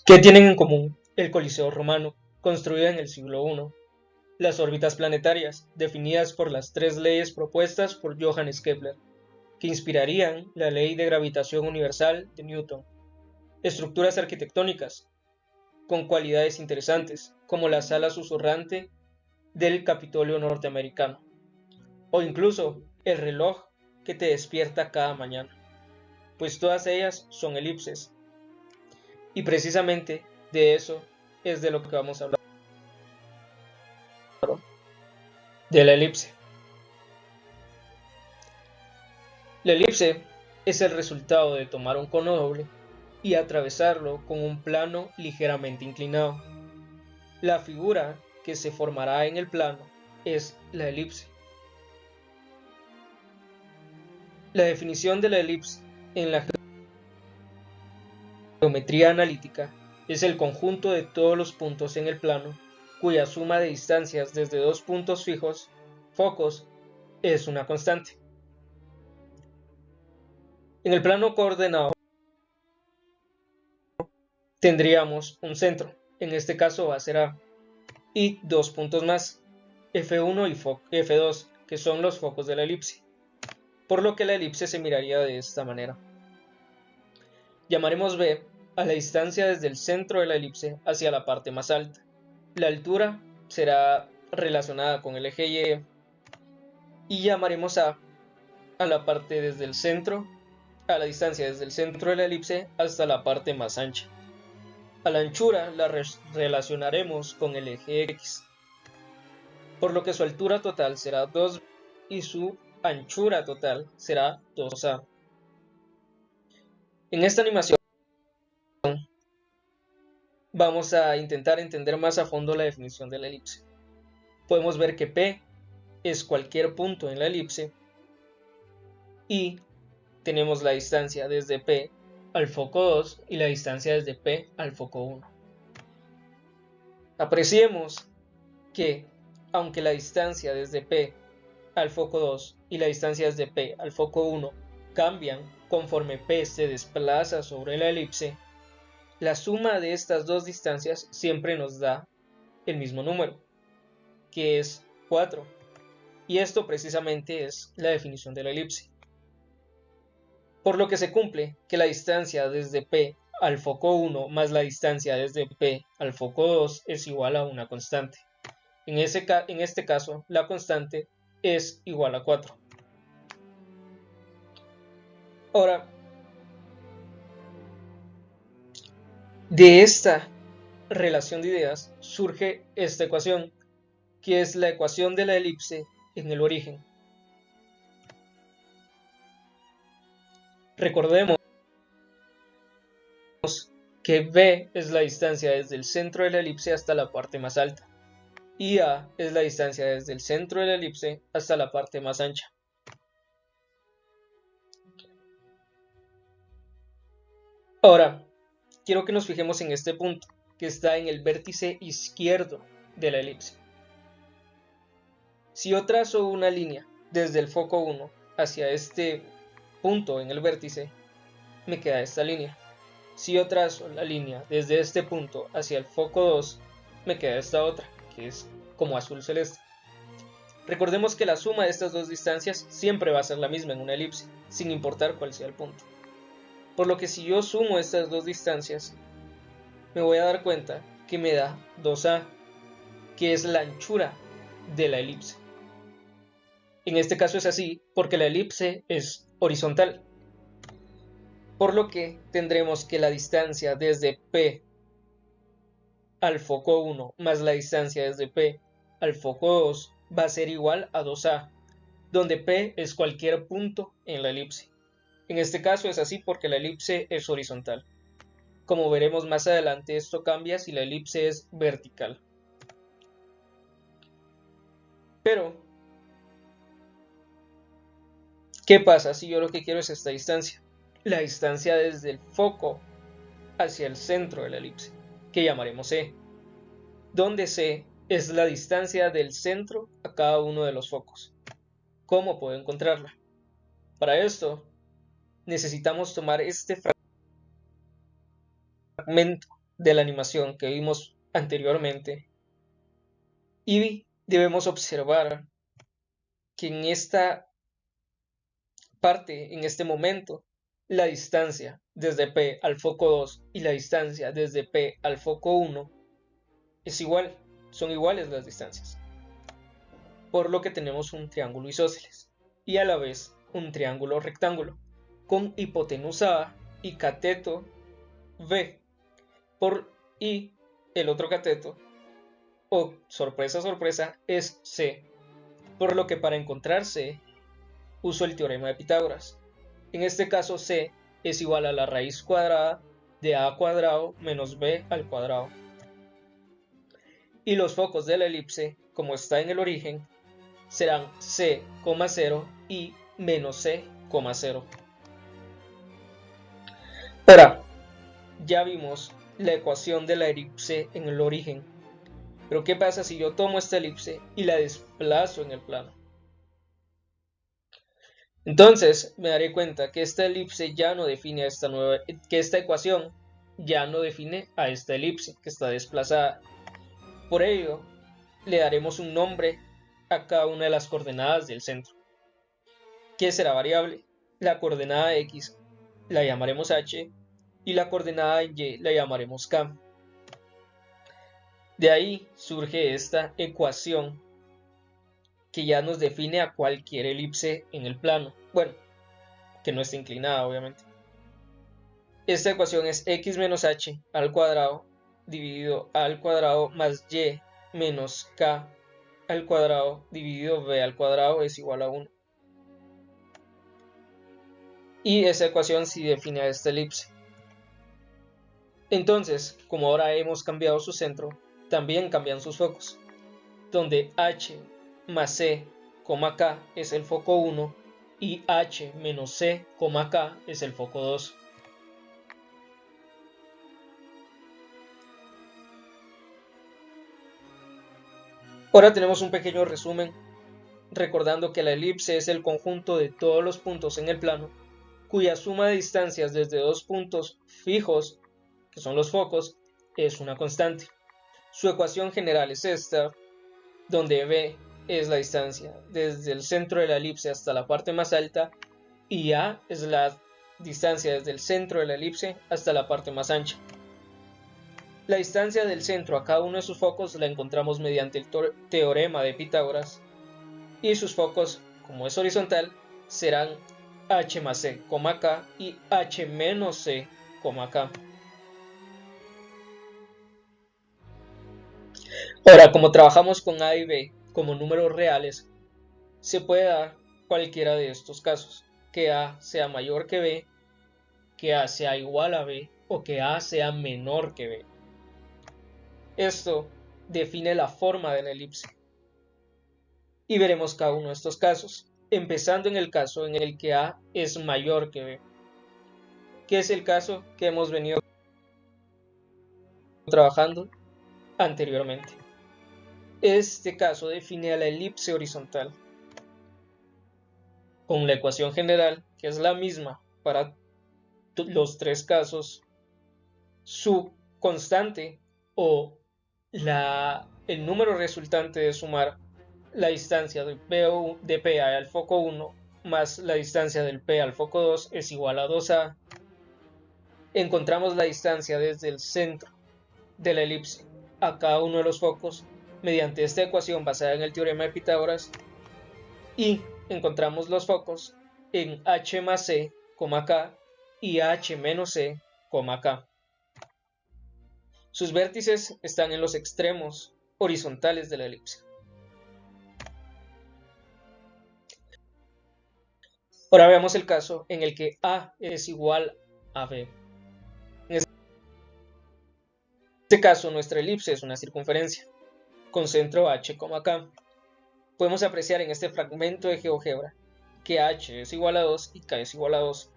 ¿Qué tienen en común el Coliseo romano, construido en el siglo I, las órbitas planetarias, definidas por las tres leyes propuestas por Johannes Kepler, que inspirarían la ley de gravitación universal de Newton, estructuras arquitectónicas con cualidades interesantes, como la sala susurrante del Capitolio norteamericano, o incluso el reloj que te despierta cada mañana, pues todas ellas son elipses, y precisamente de eso es de lo que vamos a hablar, de la elipse. La elipse es el resultado de tomar un cono doble y atravesarlo con un plano ligeramente inclinado. La figura que se formará en el plano es la elipse. La definición de la elipse en la geometría analítica es el conjunto de todos los puntos en el plano cuya suma de distancias desde dos puntos focos, es una constante. En el plano coordenado tendríamos un centro, en este caso va a ser A, y dos puntos más, F1 y F2, que son los focos de la elipse, por lo que la elipse se miraría de esta manera. Llamaremos B a la distancia desde el centro de la elipse hacia la parte más alta. La altura será relacionada con el eje Y, y llamaremos A la parte desde el centro, a la distancia desde el centro de la elipse hasta la parte más ancha. A la anchura la relacionaremos con el eje X, por lo que su altura total será 2 y su anchura total será 2A. En esta animación vamos a intentar entender más a fondo la definición de la elipse. Podemos ver que P es cualquier punto en la elipse y tenemos la distancia desde P al foco 2 y la distancia desde P al foco 1. Apreciemos que, aunque la distancia desde P al foco 2 y la distancia desde P al foco 1 cambian conforme P se desplaza sobre la elipse, la suma de estas dos distancias siempre nos da el mismo número, que es 4. Y esto precisamente es la definición de la elipse. Por lo que se cumple que la distancia desde P al foco 1 más la distancia desde P al foco 2 es igual a una constante. En este caso, la constante es igual a 4. Ahora, de esta relación de ideas surge esta ecuación, que es la ecuación de la elipse en el origen. Recordemos que B es la distancia desde el centro de la elipse hasta la parte más alta, y A es la distancia desde el centro de la elipse hasta la parte más ancha. Ahora, quiero que nos fijemos en este punto, que está en el vértice izquierdo de la elipse. Si yo trazo una línea desde el foco 1 hacia este punto en el vértice, me queda esta línea. Si yo trazo la línea desde este punto hacia el foco 2, me queda esta otra, que es como azul celeste. Recordemos que la suma de estas dos distancias siempre va a ser la misma en una elipse, sin importar cuál sea el punto. Por lo que si yo sumo estas dos distancias, me voy a dar cuenta que me da 2A, que es la anchura de la elipse. En este caso es así porque la elipse es horizontal, por lo que tendremos que la distancia desde P al foco 1 más la distancia desde P al foco 2 va a ser igual a 2A, donde P es cualquier punto en la elipse. En este caso es así porque la elipse es horizontal. Como veremos más adelante, esto cambia si la elipse es vertical. Pero, ¿qué pasa si yo lo que quiero es esta distancia? La distancia desde el foco hacia el centro de la elipse, que llamaremos E, donde C es la distancia del centro a cada uno de los focos. ¿Cómo puedo encontrarla? Para esto, necesitamos tomar este fragmento de la animación que vimos anteriormente y debemos observar que en esta parte, en este momento, la distancia desde P al foco 2 y la distancia desde P al foco 1 es igual, son iguales las distancias, por lo que tenemos un triángulo isósceles y a la vez un triángulo rectángulo con hipotenusa A y cateto B y el otro cateto, o sorpresa sorpresa, es C, por lo que para encontrar C uso el teorema de Pitágoras. En este caso C es igual a la raíz cuadrada de A cuadrado menos B al cuadrado. Y los focos de la elipse, como está en el origen, serán C, 0 y menos C, 0. Ahora, ya vimos la ecuación de la elipse en el origen. Pero ¿qué pasa si yo tomo esta elipse y la desplazo en el plano? Entonces me daré cuenta que esta elipse ya no define a que esta ecuación ya no define a esta elipse que está desplazada. Por ello, le daremos un nombre a cada una de las coordenadas del centro, que será variable. La coordenada X la llamaremos H y la coordenada Y la llamaremos K. De ahí surge esta ecuación que ya nos define a cualquier elipse en el plano. Bueno, que no esté inclinada, obviamente. Esta ecuación es x menos h al cuadrado dividido a al cuadrado más y menos k al cuadrado dividido b al cuadrado es igual a 1. Y esa ecuación sí define a esta elipse. Entonces, como ahora hemos cambiado su centro, también cambian sus focos, donde h más c, k es el foco 1 y h menos c, k es el foco 2. Ahora tenemos un pequeño resumen, recordando que la elipse es el conjunto de todos los puntos en el plano, cuya suma de distancias desde dos puntos fijos, que son los focos, es una constante. Su ecuación general es esta, donde b es la distancia desde el centro de la elipse hasta la parte más alta y a es la distancia desde el centro de la elipse hasta la parte más ancha. La distancia del centro a cada uno de sus focos la encontramos mediante el teorema de Pitágoras y sus focos, como es horizontal, serán h más c, k y h menos c, k. Ahora, como trabajamos con a y b como números reales, se puede dar cualquiera de estos casos, que a sea mayor que b, que a sea igual a b o que a sea menor que b. Esto define la forma de la elipse. Y veremos cada uno de estos casos, empezando en el caso en el que a es mayor que b, que es el caso que hemos venido trabajando anteriormente. Este caso define a la elipse horizontal con la ecuación general, que es la misma para los tres casos. Su constante o el número resultante de sumar la distancia de P al foco 1 más la distancia del P al foco 2 es igual a 2a. Encontramos la distancia desde el centro de la elipse a cada uno de los focos mediante esta ecuación basada en el teorema de Pitágoras y encontramos los focos en h más c, k y h menos c, k. Sus vértices están en los extremos horizontales de la elipse. Ahora veamos el caso en el que A es igual a B. En este caso, nuestra elipse es una circunferencia con centro h, k. Podemos apreciar en este fragmento de GeoGebra que h es igual a 2 y k es igual a 2,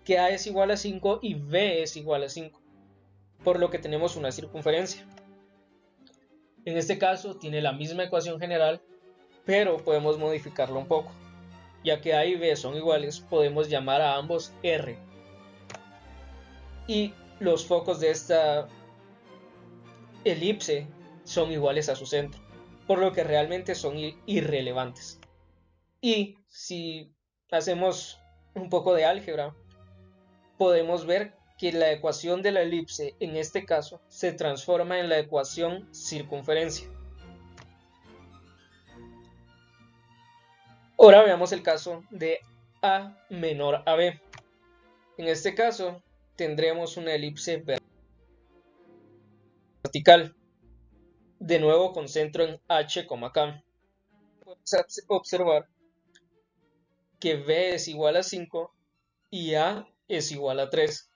que a es igual a 5 y b es igual a 5, por lo que tenemos una circunferencia. En este caso tiene la misma ecuación general, pero podemos modificarlo un poco. Ya que a y b son iguales, podemos llamar a ambos r. Y los focos de esta elipse son iguales a su centro, por lo que realmente son irrelevantes. Y si hacemos un poco de álgebra, podemos ver que la ecuación de la elipse en este caso se transforma en la ecuación circunferencia. Ahora veamos el caso de A menor a B. En este caso tendremos una elipse vertical, de nuevo con centro en H, K. Podemos observar que B es igual a 5 y A es igual a 3.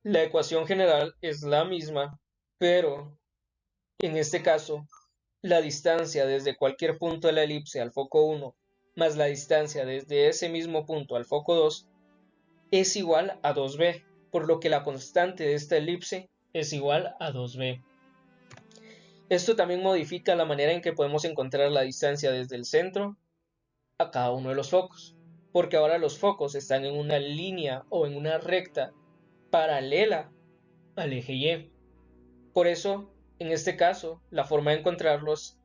La ecuación general es la misma, pero en este caso la distancia desde cualquier punto de la elipse al foco 1 más la distancia desde ese mismo punto al foco 2 es igual a 2b, por lo que la constante de esta elipse es igual a 2b. Esto también modifica la manera en que podemos encontrar la distancia desde el centro a cada uno de los focos, porque ahora los focos están en una línea o en una recta paralela al eje Y. Por eso, en este caso, la forma de encontrarlos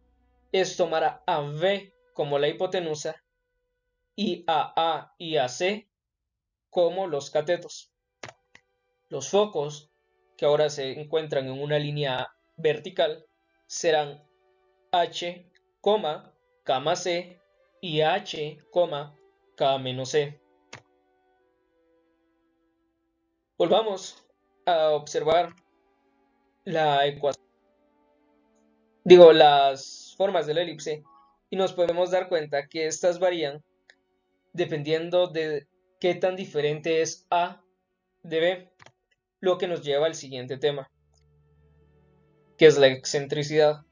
es tomar a B como la hipotenusa y a A y a C como los catetos. Los focos, que ahora se encuentran en una línea vertical, serán H, K C y H, K C. Volvamos a observar la ecuación, las formas de la elipse, y nos podemos dar cuenta que estas varían dependiendo de qué tan diferente es A de B, lo que nos lleva al siguiente tema, que es la excentricidad.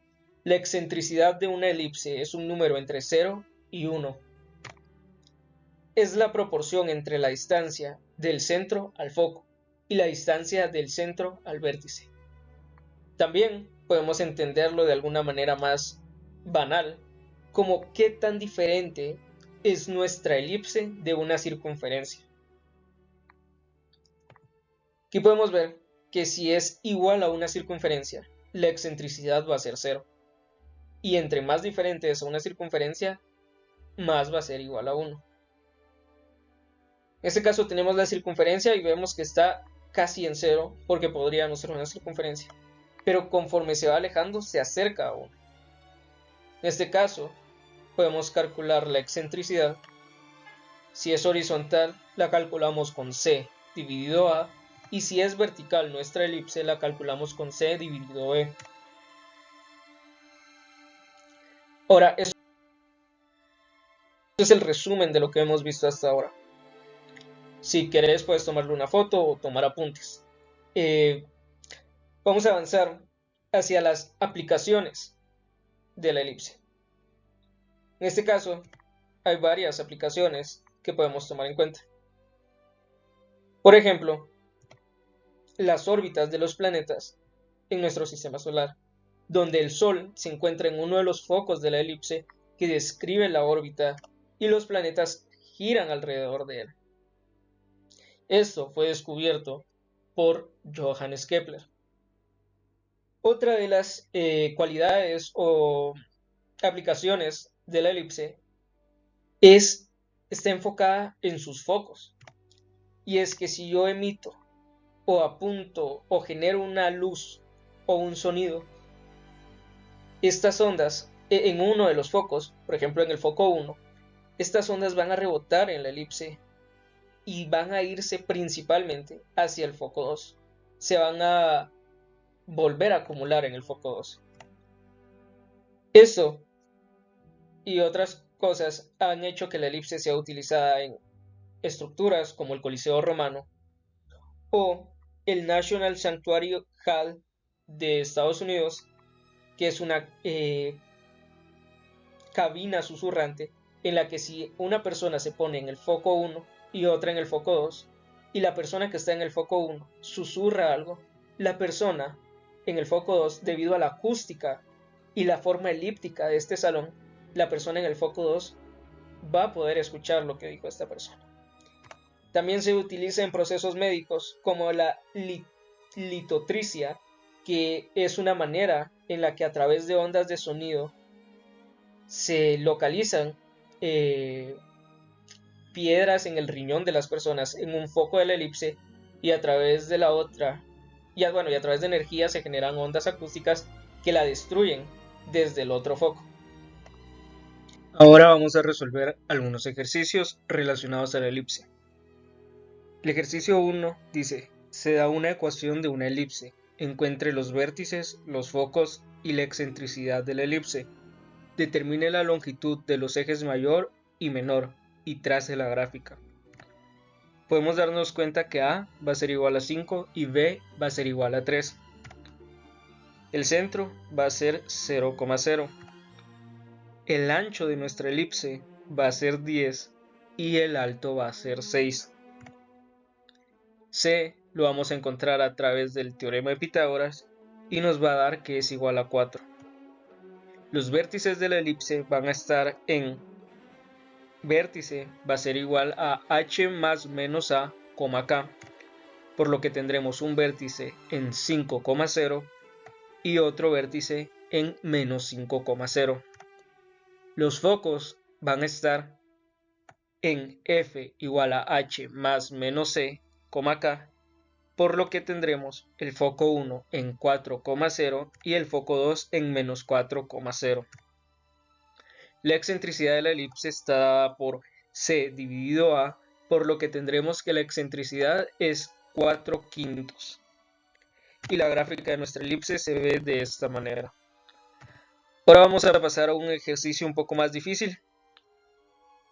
La excentricidad de una elipse es un número entre 0 y 1. Es la proporción entre la distancia del centro al foco y la distancia del centro al vértice. También podemos entenderlo de alguna manera más banal, como qué tan diferente es nuestra elipse de una circunferencia. Aquí podemos ver que si es igual a una circunferencia, la excentricidad va a ser 0. Y entre más diferente es una circunferencia, más va a ser igual a 1. En este caso tenemos la circunferencia y vemos que está casi en 0 porque podría no ser una circunferencia. Pero conforme se va alejando, se acerca a 1. En este caso, podemos calcular la excentricidad. Si es horizontal, la calculamos con C dividido A. Y si es vertical nuestra elipse, la calculamos con C dividido B. Ahora, esto es el resumen de lo que hemos visto hasta ahora. Si querés, puedes tomarle una foto o tomar apuntes. Vamos a avanzar hacia las aplicaciones de la elipse. En este caso, hay varias aplicaciones que podemos tomar en cuenta. Por ejemplo, las órbitas de los planetas en nuestro sistema solar, donde el Sol se encuentra en uno de los focos de la elipse que describe la órbita y los planetas giran alrededor de él. Esto fue descubierto por Johannes Kepler. Otra de las cualidades o aplicaciones de la elipse está enfocada en sus focos. Y es que si yo emito o apunto o genero una luz o un sonido, estas ondas en uno de los focos, por ejemplo en el foco 1, estas ondas van a rebotar en la elipse y van a irse principalmente hacia el foco 2. Se van a volver a acumular en el foco 2. Eso y otras cosas han hecho que la elipse sea utilizada en estructuras como el Coliseo Romano o el National Sanctuary Hall de Estados Unidos, que es una cabina susurrante en la que si una persona se pone en el foco 1 y otra en el foco 2 y la persona que está en el foco 1 susurra algo, la persona en el foco 2, debido a la acústica y la forma elíptica de este salón, la persona en el foco 2 va a poder escuchar lo que dijo esta persona. También se utiliza en procesos médicos como la litotricia, que es una manera en la que a través de ondas de sonido se localizan piedras en el riñón de las personas en un foco de la elipse, y a través de la otra, y a través de energía se generan ondas acústicas que la destruyen desde el otro foco. Ahora vamos a resolver algunos ejercicios relacionados a la elipse. El ejercicio 1 dice: se da una ecuación de una elipse. Encuentre los vértices, los focos y la excentricidad de la elipse. Determine la longitud de los ejes mayor y menor y trace la gráfica. Podemos darnos cuenta que A va a ser igual a 5 y B va a ser igual a 3. El centro va a ser 0,0. El ancho de nuestra elipse va a ser 10 y el alto va a ser 6. C lo vamos a encontrar a través del teorema de Pitágoras y nos va a dar que es igual a 4. Los vértices de la elipse van a estar en vértice va a ser igual a h más menos a, k, por lo que tendremos un vértice en 5,0 y otro vértice en menos 5,0. Los focos van a estar en f igual a h más menos c, k, por lo que tendremos el foco 1 en 4,0 y el foco 2 en menos 4,0. La excentricidad de la elipse está dada por c dividido a, por lo que tendremos que la excentricidad es 4/5. Y la gráfica de nuestra elipse se ve de esta manera. Ahora vamos a pasar a un ejercicio un poco más difícil,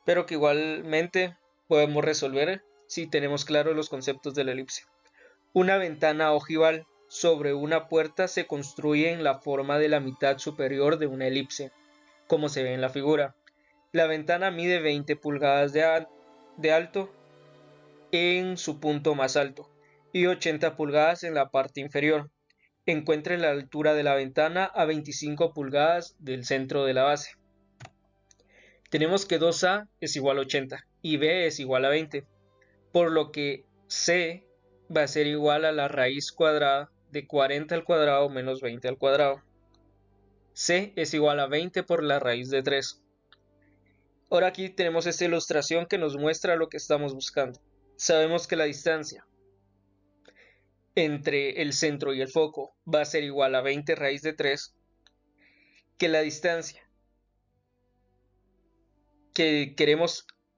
pero que igualmente podemos resolver si tenemos claros los conceptos de la elipse. Una ventana ojival sobre una puerta se construye en la forma de la mitad superior de una elipse, como se ve en la figura. La ventana mide 20 pulgadas de alto en su punto más alto y 80 pulgadas en la parte inferior. Encuentre la altura de la ventana a 25 pulgadas del centro de la base. Tenemos que 2a es igual a 80 y b es igual a 20, por lo que c va a ser igual a la raíz cuadrada de 40 al cuadrado menos 20 al cuadrado. C es igual a 20 por la raíz de 3. Ahora aquí tenemos esta ilustración que nos muestra lo que estamos buscando. Sabemos que la distancia entre el centro y el foco va a ser igual a 20 raíz de 3, que la distancia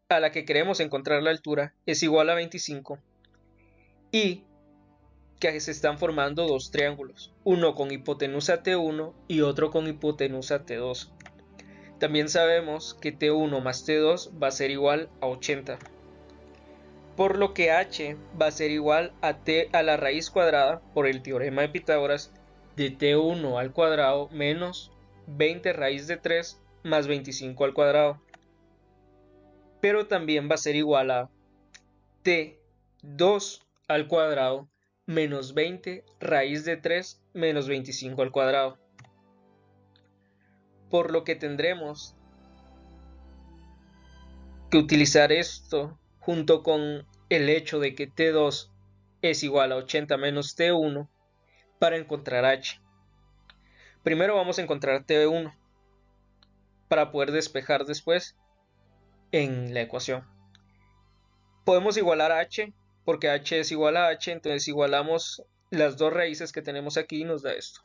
a la que queremos encontrar la altura es igual a 25 y que se están formando dos triángulos, uno con hipotenusa T1 y otro con hipotenusa T2. También sabemos que T1 más T2 va a ser igual a 80, por lo que h va a ser igual a la raíz cuadrada por el teorema de Pitágoras de T1 al cuadrado menos 20 raíz de 3 más 25 al cuadrado. Pero también va a ser igual a T2 al cuadrado menos 20 raíz de 3 menos 25 al cuadrado. Por lo que tendremos que utilizar esto junto con el hecho de que T2 es igual a 80 menos T1 para encontrar h. Primero vamos a encontrar T1 para poder despejar después en la ecuación. Podemos igualar h porque h es igual a h, entonces igualamos las dos raíces que tenemos aquí y nos da esto.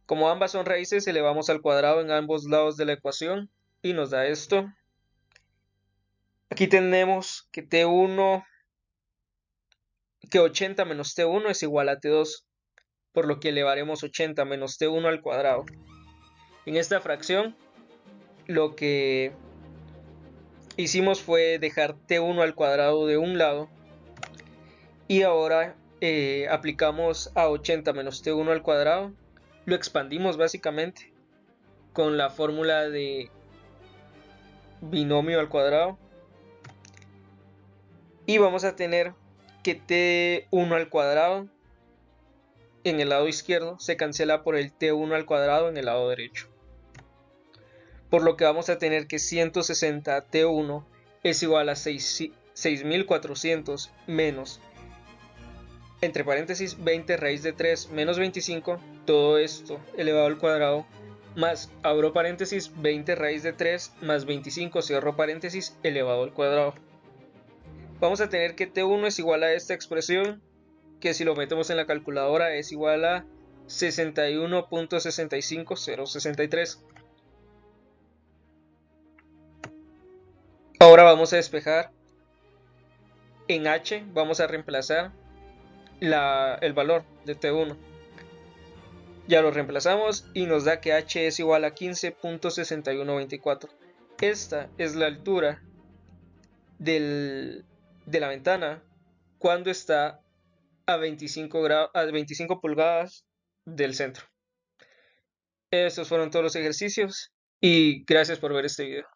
Como ambas son raíces, elevamos al cuadrado en ambos lados de la ecuación y nos da esto. Aquí tenemos que 80 menos T1 es igual a T2, por lo que elevaremos 80 menos T1 al cuadrado. En esta fracción, lo que hicimos fue dejar T1 al cuadrado de un lado y ahora aplicamos a 80 menos T1 al cuadrado, lo expandimos básicamente con la fórmula de binomio al cuadrado y vamos a tener que T1 al cuadrado en el lado izquierdo se cancela por el T1 al cuadrado en el lado derecho, por lo que vamos a tener que 160 T1 es igual a 6 6400 menos, entre paréntesis, 20 raíz de 3 menos 25, todo esto elevado al cuadrado, más, abro paréntesis, 20 raíz de 3 más 25, cierro paréntesis, elevado al cuadrado. Vamos a tener que T1 es igual a esta expresión, que si lo metemos en la calculadora es igual a 61.65063. Ahora vamos a despejar. En H vamos a reemplazar el valor de T1. Ya lo reemplazamos y nos da que H es igual a 15.6124. Esta es la altura de la ventana cuando está a 25 pulgadas del centro. Estos fueron todos los ejercicios y gracias por ver este video.